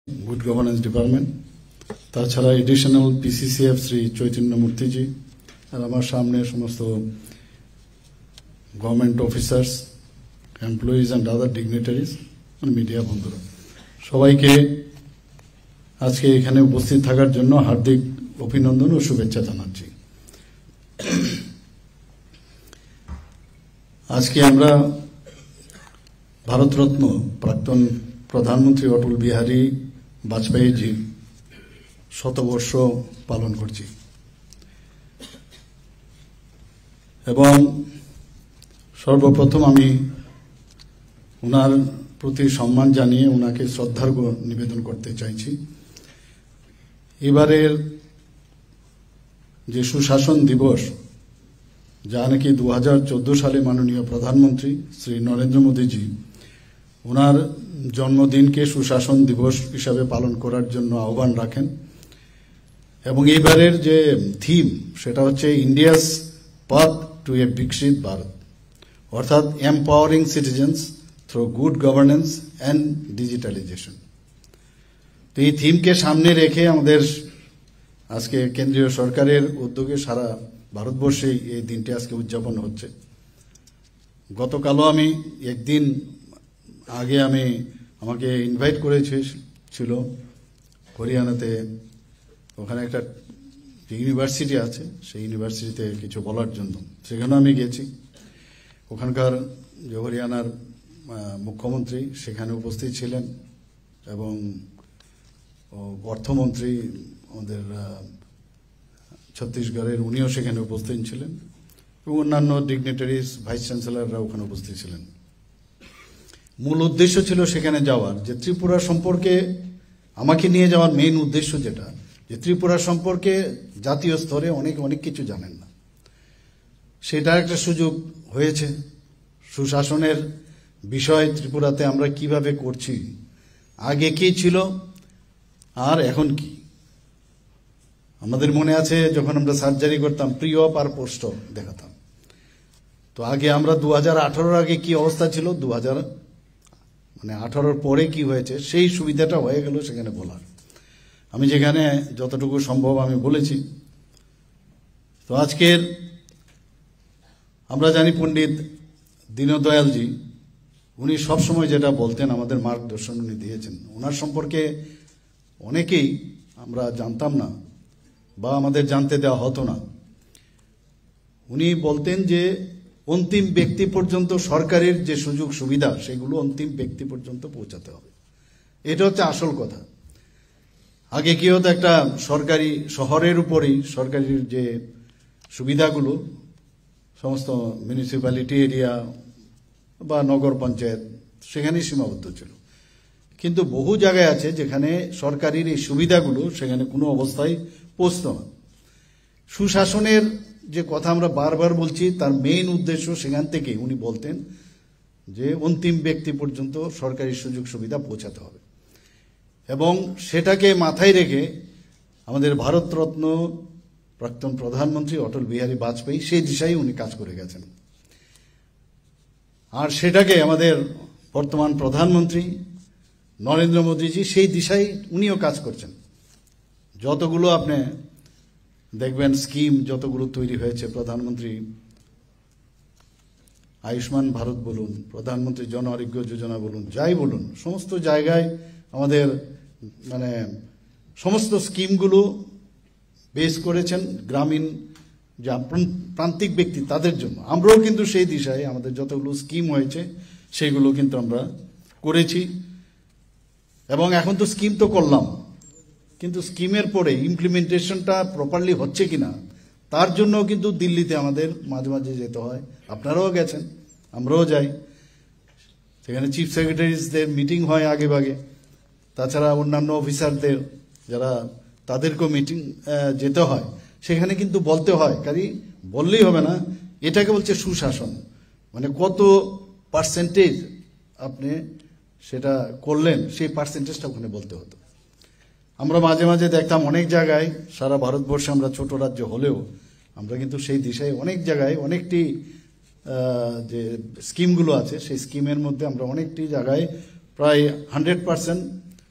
Good governance department, তাছাড়া additional PCCF Shri Chaitanya মূর্তিজি, আর আমার সামনে সমস্ত government officers, employees and other dignitaries, media বন্ধুরা, সবাইকে আজকে এখানে উপস্থিত থাকার জন্য হার্দিক অভিনন্দন ও শুভেচ্ছা জানাচ্ছি। আজকে আমরা ভারতরত্ন প্রাক্তন প্রধানমন্ত্রী অটল বিহারী বাজপেয়ীজি শতবর্ষ পালন করছি এবং সর্বপ্রথম আমি ওনার প্রতি সম্মান জানিয়ে ওনাকে শ্রদ্ধার্ঘ্য নিবেদন করতে চাইছি। এবারের যে সুশাসন দিবস, যা নাকি 2014 সালে মাননীয় প্রধানমন্ত্রী শ্রী নরেন্দ্র মোদীজি ওনার জন্মদিনকে সুশাসন দিবস হিসাবে পালন করার জন্য আহ্বান রাখেন, এবং এইবারের যে থিম সেটা হচ্ছে ইন্ডিয়াস পাথ টু এ বিকশিত ভারত, অর্থাৎ empowering citizens through good governance and digitalization. তো এই থিমকে সামনে রেখে আমাদের আজকে কেন্দ্রীয় সরকারের উদ্যোগে সারা ভারতবর্ষেই এই দিনটি আজকে উদযাপন হচ্ছে। গতকালও আমি একদিন আগে আমাকে ইনভাইট করেছিল হরিয়ানাতে, ওখানে একটা ইউনিভার্সিটি আছে, সেই ইউনিভার্সিটিতে কিছু বলার জন্য সেখানেও আমি গেছি। ওখানকার যে হরিয়ানার মুখ্যমন্ত্রী সেখানে উপস্থিত ছিলেন এবং অর্থমন্ত্রী আমাদের ছত্তিশগড়ের উনিও সেখানে উপস্থিত ছিলেন এবং অন্যান্য ডিগনিটারিজ, ভাইস চ্যান্সেলররা ওখানে উপস্থিত ছিলেন। মূল উদ্দেশ্য ছিল সেখানে যাওয়ার, যে ত্রিপুরা সম্পর্কে আমাকে নিয়ে যাওয়ার মেইন উদ্দেশ্য যেটা, যে ত্রিপুরা সম্পর্কে জাতীয় স্তরে অনেক কিছু জানেন না, সেটার একটা সুযোগ হয়েছে। সুশাসনের বিষয় ত্রিপুরাতে আমরা কিভাবে করছি, আগে কি ছিল আর এখন কি। আমাদের মনে আছে যখন আমরা সার্জারি করতাম, প্রি অপ আর পোস্ট অপ দেখাতাম। তো আগে আমরা 2018 আগে কি অবস্থা ছিল, 2018 পরে কি হয়েছে, সেই সুবিধাটা হয়ে গেল সেখানে বলার। আমি যেখানে যতটুকু সম্ভব আমি বলেছি। তো আজকের আমরা জানি পণ্ডিত দীনদয়ালজি উনি সবসময় যেটা বলতেন, আমাদের মার্গদর্শন উনি দিয়েছেন। ওনার সম্পর্কে অনেকেই আমরা জানতাম না বা আমাদের জানতে দেওয়া হতো না। উনি বলতেন যে অন্তিম ব্যক্তি পর্যন্ত সরকারের যে সুযোগ সুবিধা সেগুলো অন্তিম ব্যক্তি পর্যন্ত পৌঁছাতে হবে। এটা হচ্ছে আসল কথা। আগে কি হতো, একটা সরকারি শহরের উপরেই সরকারি যে সুবিধাগুলো সমস্ত মিউনিসিপ্যালিটি এরিয়া বা নগর পঞ্চায়েত সেখানেই সীমাবদ্ধ ছিল। কিন্তু বহু জায়গায় আছে যেখানে সরকারের এই সুবিধাগুলো সেখানে কোনো অবস্থায় পৌঁছত না। সুশাসনের যে কথা আমরা বারবার বলছি, তার মেইন উদ্দেশ্য সেখান থেকে উনি বলতেন যে অন্তিম ব্যক্তি পর্যন্ত সরকারি সুযোগ সুবিধা পৌঁছাতে হবে, এবং সেটাকে মাথায় রেখে আমাদের ভারতরত্ন প্রাক্তন প্রধানমন্ত্রী অটল বিহারী বাজপেয়ী সেই দিশায় উনি কাজ করে গেছেন। আর সেটাকে আমাদের বর্তমান প্রধানমন্ত্রী নরেন্দ্র মোদীজি সেই দিশায় উনিও কাজ করছেন। যতগুলো আপনি দেখবেন স্কিম যতগুলো তৈরি হয়েছে, প্রধানমন্ত্রী আয়ুষ্মান ভারত বলুন, প্রধানমন্ত্রী জন আরোগ্য যোজনা বলুন, যাই বলুন, সমস্ত জায়গায় আমাদের সমস্ত স্কিমগুলো বেস করেছেন গ্রামীণ যে প্রান্তিক ব্যক্তি তাদের জন্য। আমরাও কিন্তু সেই দিশায় আমাদের যতগুলো স্কিম হয়েছে সেগুলো কিন্তু আমরা করেছি। এবং এখন তো স্কিম তো করলাম, কিন্তু স্কিমের পরে ইমপ্লিমেন্টেশনটা প্রপারলি হচ্ছে কিনা তার জন্য কিন্তু দিল্লিতে আমাদের মাঝে মাঝে যেতে হয়। আপনারাও গেছেন, আমরাও যাই, সেখানে চিফ সেক্রেটারিজদের মিটিং হয় আগে ভাগে, তাছাড়া অন্যান্য অফিসারদের যারা তাদেরকেও মিটিং যেতে হয়, সেখানে কিন্তু বলতে হয়, কারি বললেই হবে না, এটাকে বলছে সুশাসন, মানে কত পার্সেন্টেজ আপনি সেটা করলেন সেই পার্সেন্টেজটা ওখানে বলতে হতো। আমরা মাঝে মাঝে দেখতাম অনেক জায়গায়, সারা ভারতবর্ষে আমরা ছোট রাজ্য হলেও আমরা কিন্তু সেই দিশায় অনেক জায়গায় অনেকটি যে স্কিমগুলো আছে সেই স্কিমের মধ্যে আমরা অনেকটি জায়গায় প্রায় 100%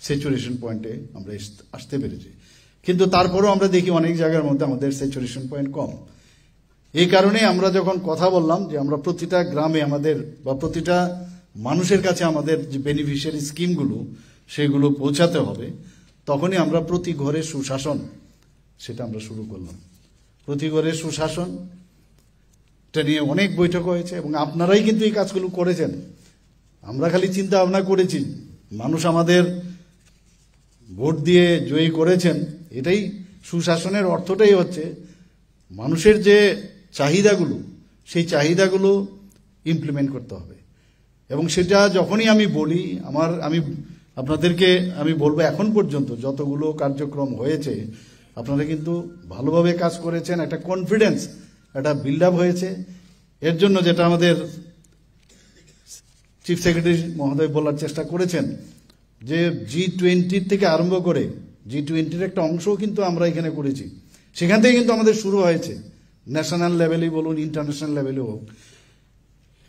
স্যাচুরেশন পয়েন্টে আমরা আসতে পেরেছি। কিন্তু তারপরেও আমরা দেখি অনেক জায়গার মধ্যে আমাদের স্যাচুরেশন পয়েন্ট কম। এই কারণে আমরা যখন কথা বললাম যে আমরা প্রতিটা গ্রামে আমাদের বা প্রতিটা মানুষের কাছে আমাদের যে বেনিফিশিয়ারি স্কিমগুলো সেগুলো পৌঁছাতে হবে, তখনই আমরা প্রতি ঘরে সুশাসন সেটা আমরা শুরু করলাম। প্রতি ঘরে সুশাসন এটা নিয়ে অনেক বৈঠক হয়েছে এবং আপনারাই কিন্তু এই কাজগুলো করেছেন। আমরা খালি চিন্তা ভাবনা করেছি, মানুষ আমাদের ভোট দিয়ে জয়ী করেছেন। এটাই সুশাসনের অর্থটাই হচ্ছে মানুষের যে চাহিদাগুলো সেই চাহিদাগুলো ইমপ্লিমেন্ট করতে হবে। এবং সেটা যখনই আমি বলি আমি আপনাদেরকে আমি বলবো এখন পর্যন্ত যতগুলো কার্যক্রম হয়েছে আপনারা কিন্তু ভালোভাবে কাজ করেছেন, একটা কনফিডেন্স একটা বিল্ড আপ হয়েছে। এর জন্য যেটা আমাদের চিফ সেক্রেটারি মহোদয় বলার চেষ্টা করেছেন যে G20 থেকে আরম্ভ করে G20 একটা অংশও কিন্তু আমরা এখানে করেছি। সেখান থেকে কিন্তু আমাদের শুরু হয়েছে, ন্যাশনাল লেভেলেই বলুন ইন্টারন্যাশনাল লেভেলেও হোক,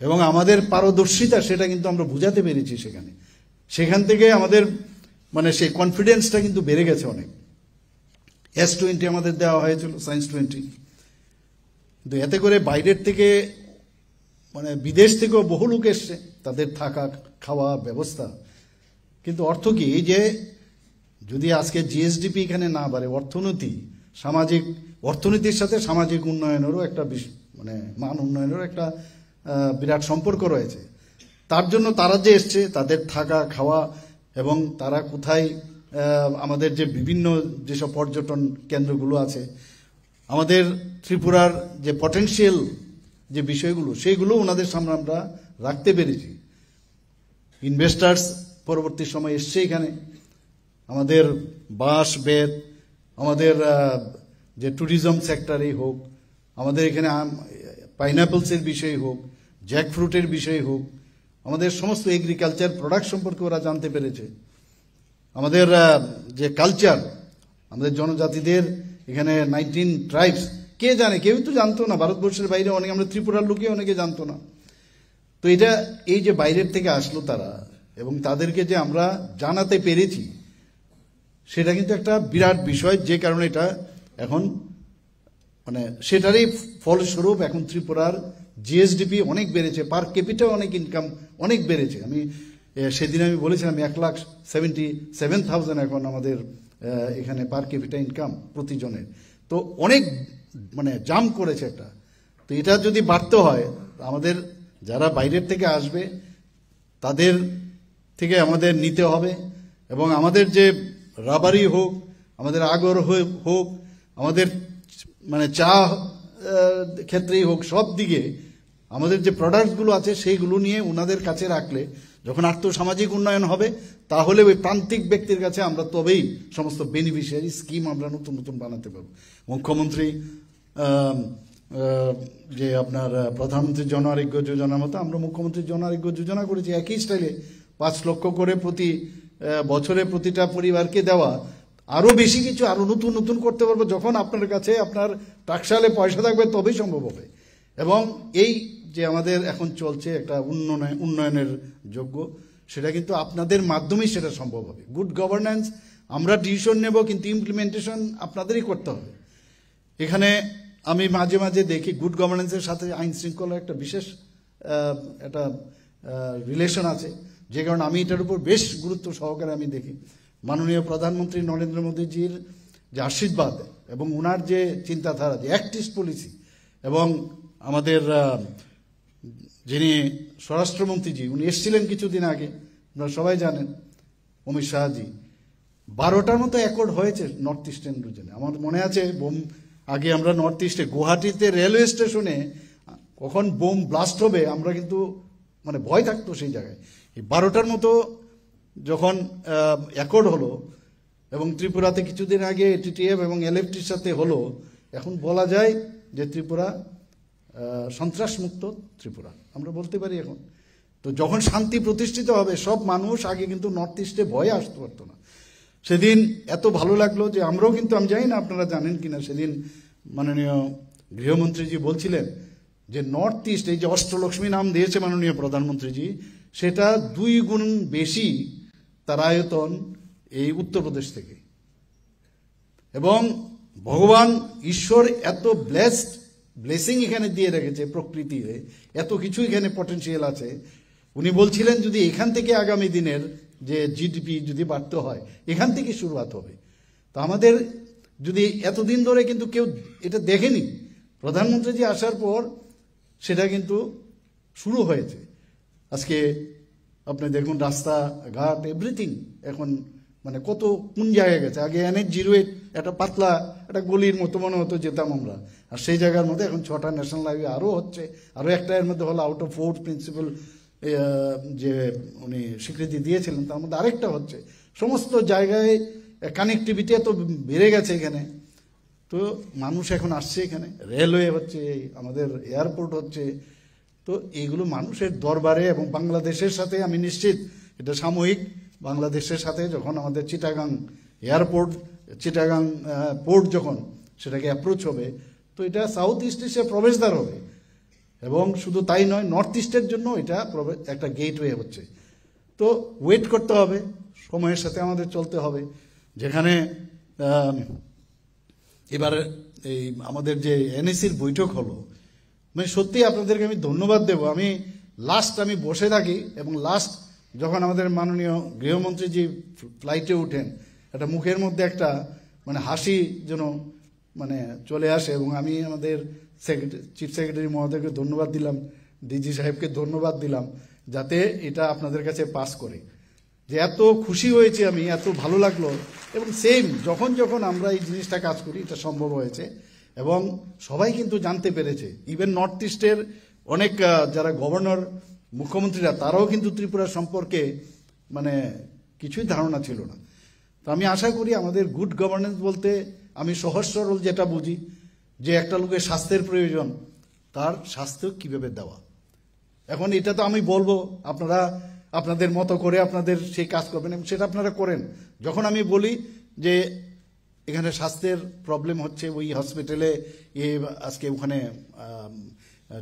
এবং আমাদের পারদর্শিতা সেটা কিন্তু আমরা বুঝাতে পেরেছি সেখান থেকে আমাদের মানে সেই কনফিডেন্সটা কিন্তু বেড়ে গেছে অনেক। S20 আমাদের দেওয়া হয়েছিল, সায়েন্স 20, কিন্তু এতে করে বাইরের থেকে মানে বিদেশ থেকেও বহু লোক এসছে, তাদের থাকা খাওয়া ব্যবস্থা। কিন্তু অর্থ কি, এই যে যদি আজকে GSDP এখানে না বাড়ে, অর্থনীতির সাথে সামাজিক উন্নয়নেরও একটা মানে মান উন্নয়নেরও একটা বিরাট সম্পর্ক রয়েছে। তার জন্য তারা যে এসছে তাদের থাকা খাওয়া এবং তারা কোথায় আমাদের যে বিভিন্ন যেসব পর্যটন কেন্দ্রগুলো আছে, আমাদের ত্রিপুরার যে পটেনশিয়াল যে বিষয়গুলো সেইগুলো ওনাদের সামনে আমরা রাখতে পেরেছি। ইনভেস্টার্স পরবর্তী সময় এসছে এখানে, আমাদের বাঁশ বেত, আমাদের যে ট্যুরিজম সেক্টরেই হোক, আমাদের এখানে পাইনাপলসের বিষয় হোক, জ্যাকফ্রুটের বিষয় হোক, আমাদের সমস্ত এগ্রিকালচার প্রোডাক্ট সম্পর্কে ওরা জানতে পেরেছে। আমাদের যে কালচার, আমাদের জনজাতিদের এখানে 19 ট্রাইবস, কে জানে, কেউ তো জানতো না, ভারতবর্ষের বাইরে অনেক, আমরা ত্রিপুরার লোকে অনেকে জানতো না। তো এটা এই যে বাইরের থেকে আসলো তারা এবং তাদেরকে যে আমরা জানাতে পেরেছি সেটা কিন্তু একটা বিরাট বিষয়, যে কারণে এটা এখন মানে সেটারই ফলস্বরূপ এখন ত্রিপুরার GSDP অনেক বেড়েছে, পার ক্যাপিটা অনেক ইনকাম অনেক বেড়েছে। সেদিন আমি বলেছিলাম 1,77,000 এখন আমাদের এখানে পার ক্যাপিটা ইনকাম প্রতিজনের। তো অনেক মানে জাম্প করেছে একটা। তো এটা যদি বাড়তে হয় আমাদের যারা বাইরের থেকে আসবে তাদের থেকে আমাদের নিতে হবে, এবং আমাদের যে রাবারি হোক, আমাদের আগর হোক, আমাদের মানে চা ক্ষেত্রেই হোক, সব দিকে আমাদের যে প্রোডাক্টসগুলো আছে সেইগুলো নিয়ে ওনাদের কাছে রাখলে যখন আর্থসামাজিক উন্নয়ন হবে তাহলে ওই প্রান্তিক ব্যক্তির কাছে আমরা তবেই সমস্ত বেনিফিশিয়ারি স্কিম আমরা নতুন নতুন বানাতে পারব। মুখ্যমন্ত্রী যে আপনার প্রধানমন্ত্রী জন আরোগ্য যোজনার মতো আমরা মুখ্যমন্ত্রী জন আরোগ্য যোজনা করেছি একই স্টাইলে, 5 লক্ষ করে প্রতি বছরে প্রতিটা পরিবারকে দেওয়া। আরো বেশি কিছু আরো নতুন নতুন করতে পারবো যখন আপনার কাছে আপনার টাকশালে পয়সা থাকবে, তবেই সম্ভব হবে। এবং এই যে আমাদের এখন চলছে একটা উন্নয়নের যোগ্য, সেটা কিন্তু আপনাদের মাধ্যমেই সেটা সম্ভব হবে। গুড গভর্নেন্স আমরা ডিসিশন নেব, কিন্তু ইমপ্লিমেন্টেশন আপনাদেরই করতে হবে। এখানে আমি মাঝে মাঝে দেখি গুড গভর্নেন্সের সাথে আইন শৃঙ্খলার একটা বিশেষ একটা রিলেশন আছে, যে কারণে আমি এটার উপর বেশ গুরুত্ব সহকারে আমি দেখি। মাননীয় প্রধানমন্ত্রী নরেন্দ্র মোদীজির যে আশীর্বাদ এবং ওনার যে চিন্তাধারা, যে অ্যাক্টিভ পলিসি, এবং আমাদের যিনি স্বরাষ্ট্রমন্ত্রীজি উনি এসেছিলেন কিছুদিন আগে, আপনারা সবাই জানেন, অমিত শাহজি, 12টার মতো অ্যাকর্ড হয়েছে নর্থ ইস্টার্ন রিজনে। আমার মনে আছে আগে আমরা নর্থ ইস্টে গুয়াহাটিতে রেলওয়ে স্টেশনে কখন বোম ব্লাস্ট হবে আমরা কিন্তু মানে ভয় থাকতো সেই জায়গায়। এই 12টার মতো যখন অ্যাকর্ড হলো এবং ত্রিপুরাতে কিছুদিন আগে TTF এবং LFTর সাথে হলো, এখন বলা যায় যে ত্রিপুরা সন্ত্রাসমুক্ত ত্রিপুরা আমরা বলতে পারি এখন। তো যখন শান্তি প্রতিষ্ঠিত হবে, সব মানুষ আগে কিন্তু নর্থ ইস্টে ভয়ে আসতে পারতো না। সেদিন এত ভালো লাগলো যে আমরাও কিন্তু, আমি জানি না আপনারা জানেন কিনা, সেদিন মাননীয় গৃহমন্ত্রীজি বলছিলেন যে নর্থ ইস্ট, এই যে অষ্টলক্ষ্মী নাম দিয়েছে মাননীয় প্রধানমন্ত্রীজি, সেটা 2 গুণ বেশি তার আয়তন এই উত্তরপ্রদেশ থেকে। এবং ভগবান ঈশ্বর এত ব্লেসিং এখানে দিয়ে রেখেছে, প্রকৃতিতে এত কিছু এখানে পটেনশিয়াল আছে। উনি বলছিলেন যদি এখান থেকে আগামী দিনের যে জিডিপি যদি বাড়তে হয় এখান থেকে শুরুয়াত হবে। তো আমাদের যদি এতদিন ধরে কিন্তু কেউ এটা দেখেনি, প্রধানমন্ত্রীজি আসার পর সেটা কিন্তু শুরু হয়েছে। আজকে আপনি দেখুন রাস্তাঘাট এভরিথিং এখন মানে কত কোন জায়গায় গেছে। আগে NH-08 একটা পাতলা একটা গলির মতো মনে হতো, যেতাম আমরা, আর সেই জায়গার মধ্যে এখন 6টা ন্যাশনাল হাইওয়ে আরও হচ্ছে। আরও একটা এর মধ্যে হলো আউট অফ 4 প্রিন্সিপাল যে উনি স্বীকৃতি দিয়েছিলেন তার মধ্যে আরেকটা হচ্ছে। সমস্ত জায়গায় কানেক্টিভিটি এত বেড়ে গেছে এখানে। তো মানুষ এখন আসছে, এখানে রেলওয়ে হচ্ছে, আমাদের এয়ারপোর্ট হচ্ছে। তো এইগুলো মানুষের দরবারে, এবং বাংলাদেশের সাথে আমি নিশ্চিত এটা সাময়িক, বাংলাদেশের সাথে যখন আমাদের চিটাগাং এয়ারপোর্ট, চিটাগাং পোর্ট যখন সেটাকে অ্যাপ্রোচ হবে, তো এটা সাউথ ইস্ট এশিয়ার প্রবেশদ্বার হবে। এবং শুধু তাই নয়, নর্থ ইস্টের জন্য এটা একটা গেটওয়ে হচ্ছে। তো ওয়েট করতে হবে, সময়ের সাথে আমাদের চলতে হবে। যেখানে এবার এই আমাদের যে NECর বৈঠক হলো, মানে সত্যি আপনাদেরকে আমি ধন্যবাদ দেব। আমি বসে থাকি, এবং যখন আমাদের মাননীয় গৃহমন্ত্রীজি ফ্লাইটে উঠেন, একটা মুখের মধ্যে একটা মানে হাসি যেন মানে চলে আসে। এবং আমি আমাদের চিফ সেক্রেটারি মহোদয়কে ধন্যবাদ দিলাম, ডিজি সাহেবকে ধন্যবাদ দিলাম, যাতে এটা আপনাদের কাছে পাস করে। যে এত খুশি হয়েছি আমি, এত ভালো লাগলো। এবং সেম যখন আমরা এই জিনিসটা কাজ করি, এটা সম্ভব হয়েছে। এবং সবাই কিন্তু জানতে পেরেছে, ইভেন নর্থ ইস্টের অনেক যারা গভর্নর, মুখ্যমন্ত্রীরা, তারাও কিন্তু ত্রিপুরা সম্পর্কে মানে কিছুই ধারণা ছিল না। তো আমি আশা করি আমাদের গুড গভর্নেন্স বলতে আমি সহজ সরল যেটা বুঝি, যে একটা লোকের স্বাস্থ্যের প্রয়োজন, তার স্বাস্থ্য কিভাবে দেওয়া। এখন এটা তো আমি বলবো, আপনারা আপনাদের মতো করে আপনাদের সেই কাজ করবেন, এবং সেটা আপনারা করেন। যখন আমি বলি যে এখানে স্বাস্থ্যের প্রবলেম হচ্ছে, ওই হসপিটালে আজকে ওখানে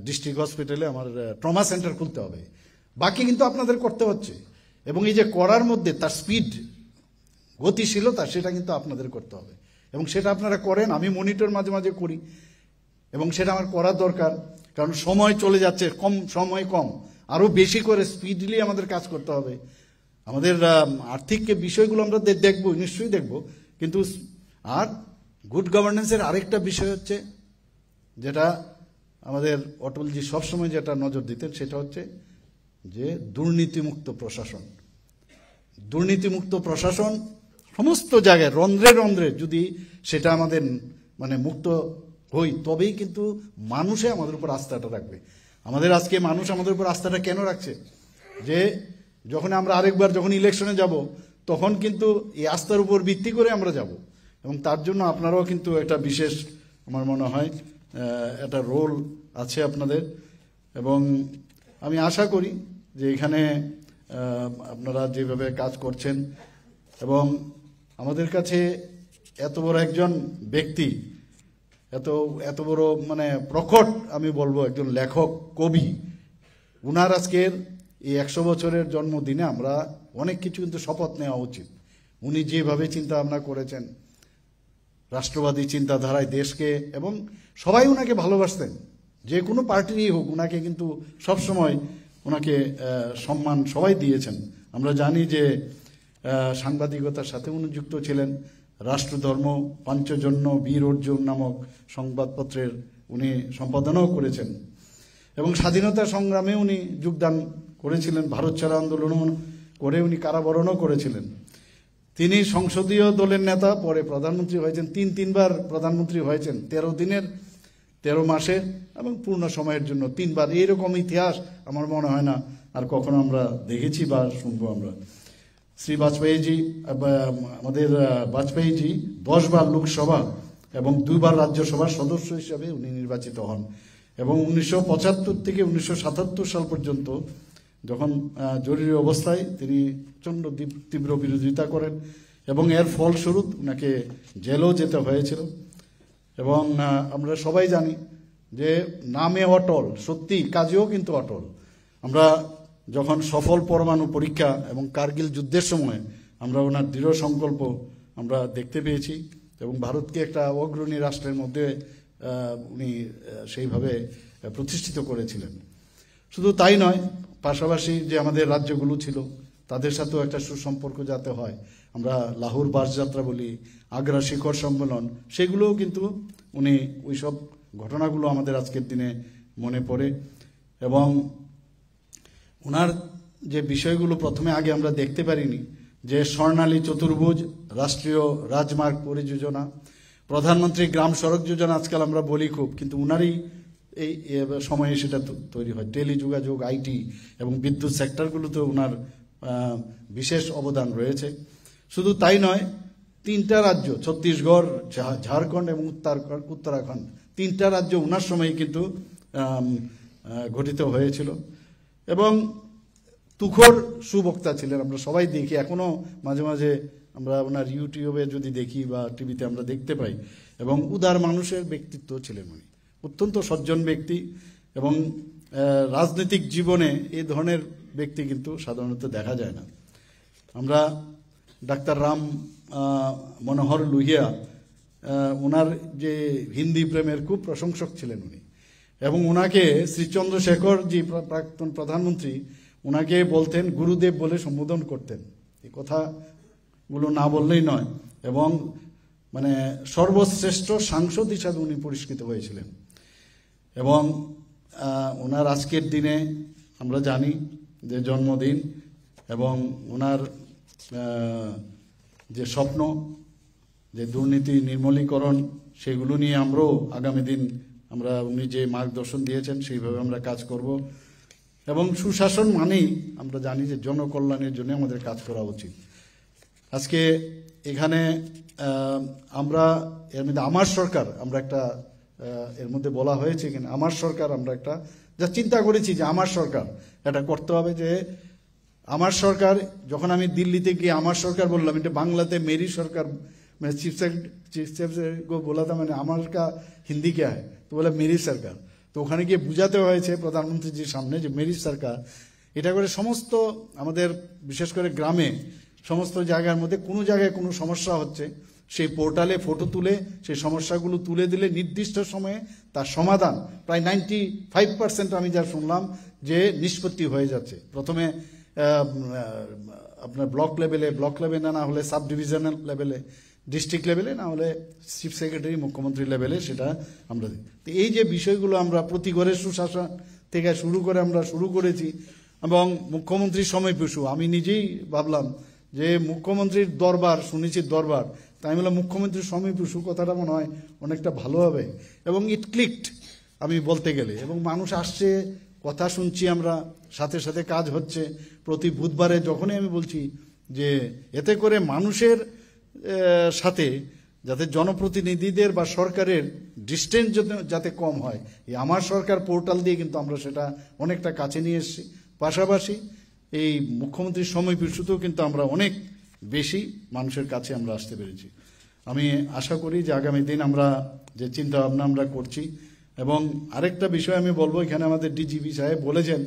ডিস্ট্রিক্ট হসপিটালে আমার ট্রমা সেন্টার খুলতে হবে, বাকি কিন্তু আপনাদের করতে হচ্ছে। এবং এই যে করার মধ্যে তার স্পিড, গতিশীলতা, সেটা কিন্তু আপনাদের করতে হবে। এবং সেটা আপনারা করেন, আমি মনিটর মাঝে মাঝে করি, এবং সেটা আমার করার দরকার। কারণ সময় চলে যাচ্ছে, সময় কম, আরও বেশি করে স্পিডলি আমাদের কাজ করতে হবে। আমাদের আর্থিক বিষয়গুলো আমরা দেখব, নিশ্চয়ই দেখব, কিন্তু আর গুড গভর্নেন্সের আরেকটা বিষয় হচ্ছে, যেটা আমাদের অটলজি সবসময় যেটা নজর দিতেন, সেটা হচ্ছে যে দুর্নীতিমুক্ত প্রশাসন। দুর্নীতিমুক্ত প্রশাসন সমস্ত জায়গায় রন্ধ্রে রন্ধ্রে যদি সেটা আমাদের মানে মুক্ত হই, তবেই কিন্তু মানুষে আমাদের উপর আস্থাটা রাখবে। আমাদের আজকে মানুষ আমাদের উপর আস্থাটা কেন রাখছে? যে যখন আমরা আরেকবার যখন ইলেকশনে যাব, তখন কিন্তু এই আস্থার উপর ভিত্তি করে আমরা যাব। এবং তার জন্য আপনারাও কিন্তু একটা বিশেষ, আমার মনে হয় একটা রোল আছে আপনাদের। এবং আমি আশা করি যে এখানে আপনারা যেভাবে কাজ করছেন, এবং আমাদের কাছে এত বড় একজন ব্যক্তি, এত বড় মানে প্রকট, আমি বলবো একজন লেখক, কবি, উনার আজকের এই 100 বছরের জন্মদিনে আমরা অনেক কিছু কিন্তু শপথ নেওয়া উচিত। উনি যেভাবে চিন্তা ভাবনা করেছেন, রাষ্ট্রবাদী চিন্তাধারায় দেশকে, এবং সবাই ওনাকে ভালোবাসতেন, যে কোনো পার্টিরই হোক, ওনাকে কিন্তু সবসময় ওনাকে সম্মান সবাই দিয়েছেন। আমরা জানি যে সাংবাদিকতার সাথে উনি যুক্ত ছিলেন। রাষ্ট্রধর্ম, পাঞ্চজন্য, বীর অর্জুন নামক সংবাদপত্রের উনি সম্পাদনাও করেছেন, এবং স্বাধীনতা সংগ্রামে উনি যোগদান করেছিলেন। ভারত ছাড়ো আন্দোলন করে উনি কারাবরণও করেছিলেন। তিনি সংসদীয় দলের নেতা, পরে প্রধানমন্ত্রী হয়েছেন, তিনবার প্রধানমন্ত্রী হয়েছেন, 13 মাসে এবং পূর্ণ সময়ের জন্য 3 বার। এইরকম ইতিহাস আমার মনে হয় না আর কখনো আমরা দেখেছি বা শুনবো আমরা। শ্রী বাজপেয়ীজি, আমাদের বাজপেয়ীজি 10 বার লোকসভা এবং 2 বার রাজ্যসভার সদস্য হিসাবে উনি নির্বাচিত হন। এবং 1975 থেকে 1977 সাল পর্যন্ত যখন জরুরি অবস্থায় তিনি প্রচণ্ড তীব্র বিরোধিতা করেন, এবং এর ফলস্বরূপ ওনাকে জেলও যেতে হয়েছিল। এবং আমরা সবাই জানি যে নামে অটল, সত্যি কাজেও কিন্তু অটল। আমরা যখন সফল পরমাণু পরীক্ষা এবং কার্গিল যুদ্ধের সময় আমরা ওনার দৃঢ় সংকল্প আমরা দেখতে পেয়েছি এবং ভারতকে একটা অগ্রণী রাষ্ট্রের মধ্যে উনি সেইভাবে প্রতিষ্ঠিত করেছিলেন। শুধু তাই নয়, পাশাপাশি যে আমাদের রাজ্যগুলো ছিল তাদের সাথেও একটা সুসম্পর্ক যাতে হয়, আমরা লাহোর বাসযাত্রা বলি, আগ্রা শিখর সম্মেলন, সেগুলোও কিন্তু উনি ওইসব ঘটনাগুলো আমাদের আজকের দিনে মনে পড়ে। এবং ওনার যে বিষয়গুলো প্রথমে আগে আমরা দেখতে পারিনি, যে স্বর্ণালী চতুর্ভুজ, রাষ্ট্রীয় রাজমার্গ পরিযোজনা, প্রধানমন্ত্রী গ্রাম সড়ক যোজনা আজকাল আমরা বলি খুব, কিন্তু উনারই এই সময়ে সেটা তৈরি হয়। টেলিযোগাযোগ, আইটি এবং বিদ্যুৎ সেক্টরগুলোতে ওনার বিশেষ অবদান রয়েছে। শুধু তাই নয়, 3টা রাজ্য ছত্তিশগড়, ঝাড়খণ্ড এবং উত্তরাখণ্ড, 3টা রাজ্য ওনার সময় কিন্তু গঠিত হয়েছিল। এবং তুখোড় সুবক্তা ছিলেন, আমরা সবাই দেখি, এখনো মাঝে মাঝে আমরা ওনার ইউটিউবে যদি দেখি বা টিভিতে আমরা দেখতে পাই। এবং উদার মানুষের ব্যক্তিত্ব ছিলেন উনি, অত্যন্ত সজ্জন ব্যক্তি। এবং রাজনৈতিক জীবনে এই ধরনের ব্যক্তি কিন্তু সাধারণত দেখা যায় না। আমরা ডাক্তার রাম মনোহর লোহিয়া, ওনার যে হিন্দি প্রেমের খুব প্রশংসক ছিলেন উনি, এবং ওনাকে শ্রী চন্দ্রশেখর জি প্রাক্তন প্রধানমন্ত্রী ওনাকে বলতেন গুরুদেব বলে সম্বোধন করতেন। এই কথাগুলো না বললেই নয়। এবং মানে সর্বশ্রেষ্ঠ সাংসদ হিসাবে উনি পুরস্কৃত হয়েছিলেন। এবং ওনার আজকের দিনে আমরা জানি যে জন্মদিন, এবং ওনার যে স্বপ্ন, যে দুর্নীতি নির্মূলীকরণ, সেগুলো নিয়ে আমরাও আগামী দিন আমরা উনি যে মার্গদর্শন দিয়েছেন সেইভাবে আমরা কাজ করব। এবং সুশাসন মানেই আমরা জানি যে জনকল্যাণের জন্য আমাদের কাজ করা উচিত। আজকে এখানে আমরা এর মধ্যে আমার সরকার, আমরা একটা এর মধ্যে বলা হয়েছে কিনা আমার সরকার, আমরা একটা যা চিন্তা করেছি যে আমার সরকার এটা করতে হবে। যে আমার সরকার, যখন আমি দিল্লিতে গিয়ে আমার সরকার বললাম, এটা বাংলাতে মেরি সরকার, मैं चीफ को बोला था मैंने আমার का हिंदी क्या है, तो बोला मेरी सरकार। তো ওখানে গিয়ে বুঝাতে হয়েছে প্রধানমন্ত্রীজির সামনে যে মেরি সরকার, এটা করে সমস্ত আমাদের বিশেষ করে গ্রামে সমস্ত জায়গার মধ্যে কোনো জায়গায় কোনো সমস্যা হচ্ছে, সেই পোর্টালে ফটো তুলে সেই সমস্যাগুলো তুলে দিলে নির্দিষ্ট সময়ে তার সমাধান প্রায় 95% আমি যা শুনলাম যে নিষ্পত্তি হয়ে যাচ্ছে। প্রথমে আপনার ব্লক লেভেলে না হলে সাব ডিভিশনাল লেভেলে, ডিস্ট্রিক্ট লেভেলে, না হলে চিফ সেক্রেটারি মুখ্যমন্ত্রী লেভেলে, সেটা আমরা দিই। তো এই যে বিষয়গুলো আমরা প্রতি ঘরের সুশাসন থেকে শুরু করে আমরা শুরু করেছি। এবং মুখ্যমন্ত্রীর সময়পিছু আমি নিজেই ভাবলাম যে মুখ্যমন্ত্রীর দরবার শুনেছি, দরবার, তাই বললাম মুখ্যমন্ত্রীর সময়পিছু কথাটা মনে হয় অনেকটা ভালো হবে। এবং ইট ক্লিকড আমি বলতে গেলে, এবং মানুষ আসছে, কথা শুনছি আমরা, সাথে সাথে কাজ হচ্ছে। প্রতি বুধবারে যখনই আমি বলছি যে এতে করে মানুষের সাথে যাতে জনপ্রতিনিধিদের বা সরকারের ডিস্টেন্স যাতে কম হয়, এই আমার সরকার পোর্টাল দিয়ে কিন্তু আমরা সেটা অনেকটা কাছে নিয়ে এসেছি। পাশাপাশি এই মুখ্যমন্ত্রীর সময়পিছুতেও কিন্তু আমরা অনেক বেশি মানুষের কাছে আমরা আসতে পেরেছি। আমি আশা করি যে আগামী দিন আমরা যে চিন্তা ভাবনা আমরা করছি। এবং আরেকটা বিষয় আমি বলবো, এখানে আমাদের ডিজিপি সাহেব বলেছেন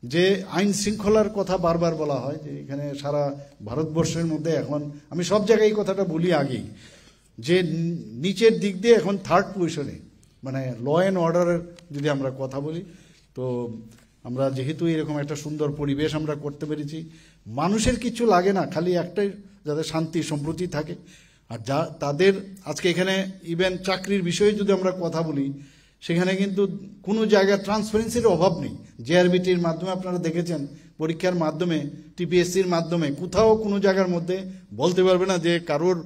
যে আইন শৃঙ্খলার কথা বারবার বলা হয়, যে এখানে সারা ভারতবর্ষের মধ্যে এখন, আমি সব জায়গায় এই কথাটা বলি আগেই, যে নিচের দিক দিয়ে এখন 3rd পজিশনে, মানে ল অ্যান্ড অর্ডারের যদি আমরা কথা বলি, তো আমরা যেহেতু এরকম একটা সুন্দর পরিবেশ আমরা করতে পেরেছি, মানুষের কিছু লাগে না, খালি একটাই, যাতে শান্তি সম্প্রীতি থাকে। আর যা তাদের আজকে এখানে ইভেন চাকরির বিষয়ে যদি আমরা কথা বলি, সেখানে কিন্তু কোনো জায়গায় ট্রান্সপারেন্সির অভাব নেই। জেআরবিটির মাধ্যমে আপনারা দেখেছেন, পরীক্ষার মাধ্যমে, টিপিএসসির মাধ্যমে কোথাও কোনো জায়গার মধ্যে বলতে পারবে না যে কারোর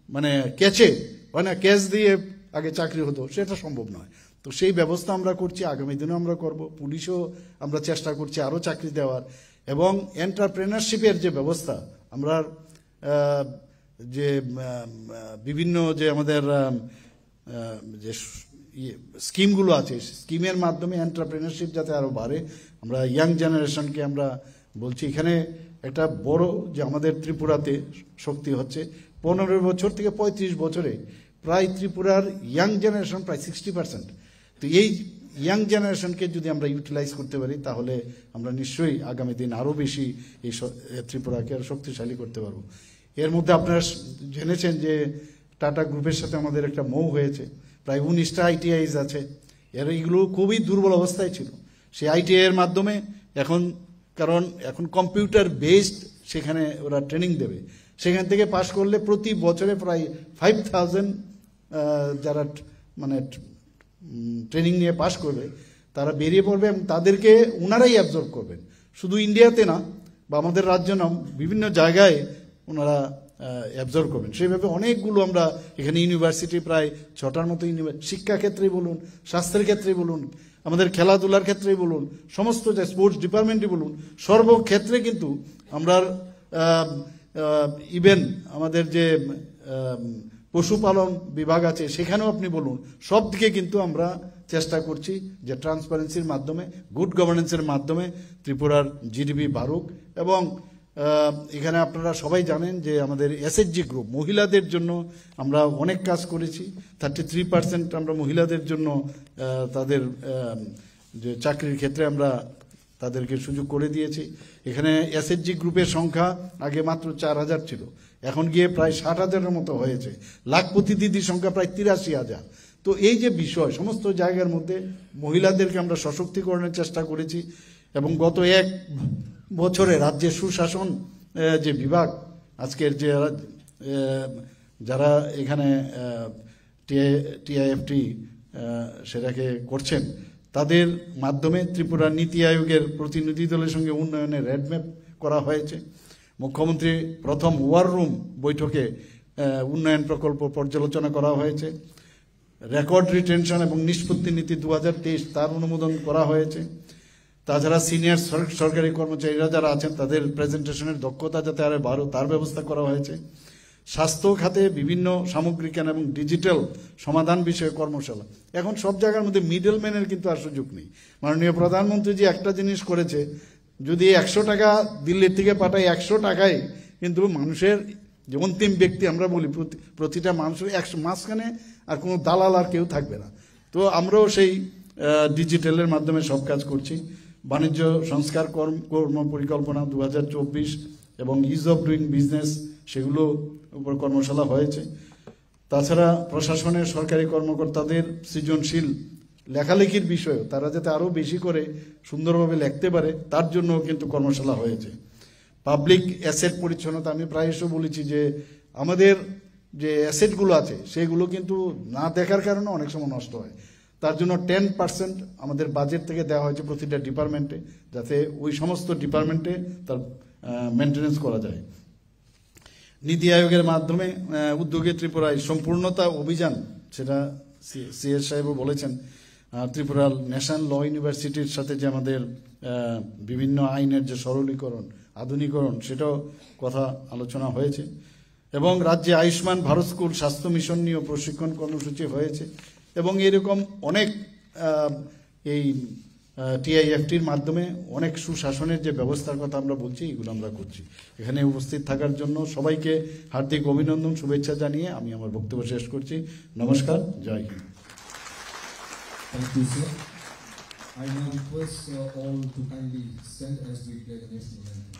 মানে ক্যাচে হয় না, ক্যাচ দিয়ে আগে চাকরি হতো, সেটা সম্ভব নয়। তো সেই ব্যবস্থা আমরা করছি, আগামী দিনেও আমরা করব। পুলিশও আমরা চেষ্টা করছি আরও চাকরি দেওয়ার। এবং এন্টারপ্রেনারশিপের যে ব্যবস্থা, আমরা যে বিভিন্ন যে আমাদের যে স্কিমগুলো আছে, স্কিমের মাধ্যমে এন্টারপ্রেনারশিপ যাতে আরও বাড়ে, আমরা ইয়াং জেনারেশনকে আমরা বলছি। এখানে একটা বড় যে আমাদের ত্রিপুরাতে শক্তি হচ্ছে, 15 বছর থেকে 35 বছরে প্রায় ত্রিপুরার ইয়াং জেনারেশন প্রায় 60%। তো এই ইয়াং জেনারেশনকে যদি আমরা ইউটিলাইজ করতে পারি তাহলে আমরা নিশ্চয়ই আগামী দিন আরও বেশি এই ত্রিপুরাকে আরও শক্তিশালী করতে পারবো। এর মধ্যে আপনারা জেনেছেন যে টাটা গ্রুপের সাথে আমাদের একটা মৌ হয়েছে, প্রায় 19টা আইটিআইস আছে। এইগুলো খুবই দুর্বল অবস্থায় ছিল, সেই আইটিআই এর মাধ্যমে কারণ এখন কম্পিউটার বেসড সেখানে ওরা ট্রেনিং দেবে, সেখান থেকে পাশ করলে প্রতি বছরে প্রায় 5000 যারা মানে ট্রেনিং নিয়ে পাশ করবে তারা বেরিয়ে পড়বে এবং তাদেরকে ওনারাই অ্যাবজর্ব করবেন, শুধু ইন্ডিয়াতে না বা আমাদের রাজ্য না, বিভিন্ন জায়গায় ওনারা অ্যাবজর্ব করবেন। সেইভাবে অনেকগুলো আমরা এখানে ইউনিভার্সিটি প্রায় 6টার মতো শিক্ষাক্ষেত্রেই বলুন, স্বাস্থ্যের ক্ষেত্রেই বলুন, আমাদের খেলাধুলার ক্ষেত্রেই বলুন, সমস্ত যে স্পোর্টস ডিপার্টমেন্টই বলুন, সর্বক্ষেত্রে কিন্তু আমরা ইভেন আমাদের যে পশুপালন বিভাগ আছে সেখানেও আপনি বলুন, সব দিকে কিন্তু আমরা চেষ্টা করছি যে ট্রান্সপারেন্সির মাধ্যমে, গুড গভর্নেন্সের মাধ্যমে ত্রিপুরার জিডিপি বাড়ুক। এবং এখানে আপনারা সবাই জানেন যে আমাদের এসএইচজি গ্রুপ মহিলাদের জন্য আমরা অনেক কাজ করেছি, 33% আমরা মহিলাদের জন্য তাদের যে চাকরির ক্ষেত্রে আমরা তাদেরকে সুযোগ করে দিয়েছি। এখানে এসএইচজি গ্রুপের সংখ্যা আগে মাত্র 4000 ছিল, এখন গিয়ে প্রায় 60,000-এর মতো হয়েছে। লাখপতি দিদির সংখ্যা প্রায় 83,000। তো এই যে বিষয়, সমস্ত জায়গার মধ্যে মহিলাদেরকে আমরা সশক্তিকরণের চেষ্টা করেছি। এবং গত 1 বছরে রাজ্যের সুশাসন যে বিভাগ, আজকের যে যারা এখানে টিআইএফটি সেটাকে করছেন, তাদের মাধ্যমে ত্রিপুরা নীতি আয়োগের প্রতিনিধি দলের সঙ্গে উন্নয়নের রোডম্যাপ করা হয়েছে। মুখ্যমন্ত্রী প্রথম ওয়ার রুম বৈঠকে উন্নয়ন প্রকল্প পর্যালোচনা করা হয়েছে। রেকর্ড রিটেনশন এবং নিষ্পত্তি নীতি 2023 তার অনুমোদন করা হয়েছে। তাছাড়া সিনিয়র সরকারি কর্মচারীরা যারা আছেন তাদের প্রেজেন্টেশনের দক্ষতা যাতে আরো বাড়ে তার ব্যবস্থা করা হয়েছে। স্বাস্থ্য খাতে বিভিন্ন সামগ্রিক এবং ডিজিটাল সমাধান বিষয়ে কর্মশালা। এখন সব জায়গার মধ্যে মিডল ম্যানের কিন্তু আর সুযোগ নেই। মাননীয় প্রধানমন্ত্রী যে একটা জিনিস করেছে, যদি 100 টাকা দিল্লির থেকে পাঠায়, 100 টাকায় কিন্তু মানুষের যে অন্তিম ব্যক্তি আমরা বলি প্রতিটা মানুষের 100 মাঝখানে আর কোনো দালাল আর কেউ থাকবে না। তো আমরাও সেই ডিজিটালের মাধ্যমে সব কাজ করছি। বাণিজ্য সংস্কার কর্ম পরিকল্পনা 2024 এবং ইজ অফ ডুইং বিজনেস, সেগুলো উপর কর্মশালা হয়েছে। তাছাড়া প্রশাসনের সরকারি কর্মকর্তাদের সৃজনশীল লেখালেখির বিষয়েও তারা যাতে আরও বেশি করে সুন্দরভাবে লিখতে পারে তার জন্য কিন্তু কর্মশালা হয়েছে। পাবলিক অ্যাসেট পরিচ্ছন্নতা, আমি প্রায়শ বলেছি যে আমাদের যে অ্যাসেটগুলো আছে সেগুলো কিন্তু না দেখার কারণে অনেক সময় নষ্ট হয়। তার জন্য 10% আমাদের বাজেট থেকে দেওয়া হয়েছে প্রতিটা ডিপার্টমেন্টে, যাতে ওই সমস্ত ডিপার্টমেন্টে তার মেনটেন্যান্স করা যায়। নীতি আয়োগের মাধ্যমে উদ্যোগে ত্রিপুরায় সম্পূর্ণতা অভিযান, সেটা সিএস সাহেবও বলেছেন। ত্রিপুরা ন্যাশনাল ল ইউনিভার্সিটির সাথে যে আমাদের বিভিন্ন আইনের যে সরলীকরণ, আধুনিকরণ, সেটাও কথা আলোচনা হয়েছে। এবং রাজ্যে আয়ুষ্মান ভারত স্কুল স্বাস্থ্য মিশন নিয়েও প্রশিক্ষণ কর্মসূচি হয়েছে। এবং এরকম অনেক এই টিআইএফটির মাধ্যমে অনেক সুশাসনের যে ব্যবস্থার কথা আমরা বলছি, এগুলো আমরা করছি। এখানে উপস্থিত থাকার জন্য সবাইকে হার্দিক অভিনন্দন, শুভেচ্ছা জানিয়ে আমি আমার বক্তব্য শেষ করছি। নমস্কার, জয় Hind. Thank you, sir. I now request all to kindly stand as we play the national anthem.